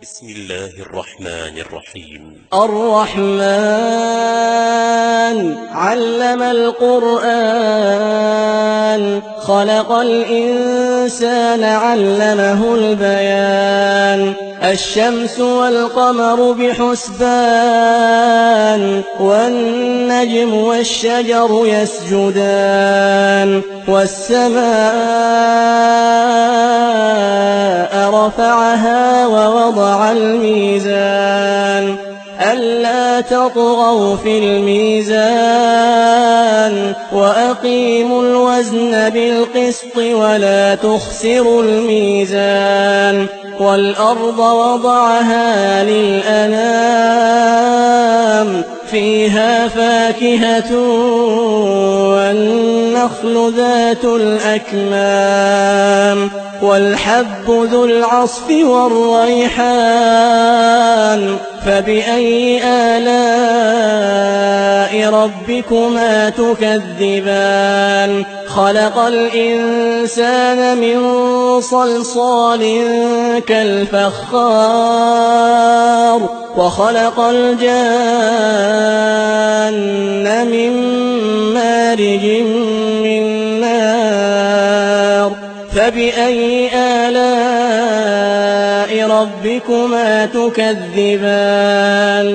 بسم الله الرحمن الرحيم. الرحمن علم القرآن خلق الإنسان علمه البيان الشمس والقمر بحسبان والنجم والشجر يسجدان والسماء رفعها ووضع الميزان ألا تطغوا في الميزان وأقيموا الوزن بالقسط ولا تخسروا الميزان والأرض وضعها للأنام فيها فاكهة والنخل ذات الأكمام والحب ذو العصف والريحان فبأي آلاء ربكما تكذبان خلق الإنسان من صلصال كالفخار وخلق الجان من مارج من نار فبأي آلاء ربكما تكذبان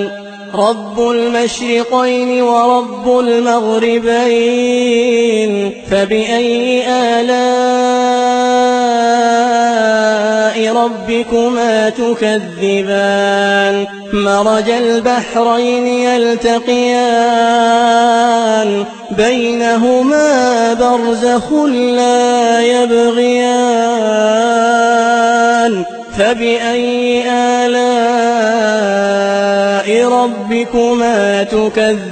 رب المشرقين ورب المغربين فبأي آلاء ربكما تكذبان مرج البحرين يلتقيان بينهما برزخ لا يبغيان فبأي آلاء ربكما تكذبان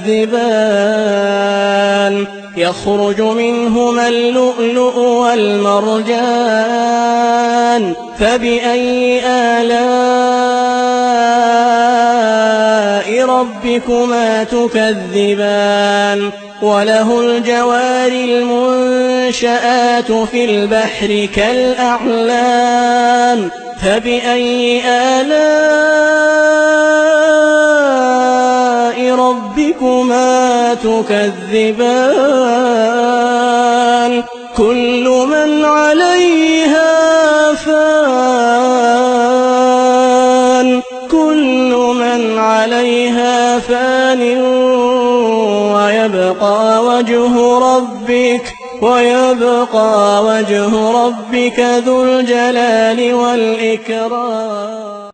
يخرج منهما اللؤلؤ والمرجان فبأي آلاء ربكما تكذبان وله الجوار المنشآت في البحر كالأعلام فبأي آلاء ربكما تكذبان كل من عليها فان كل من عليها فان ويبقى وجه ربك ذو الجلال والإكرام.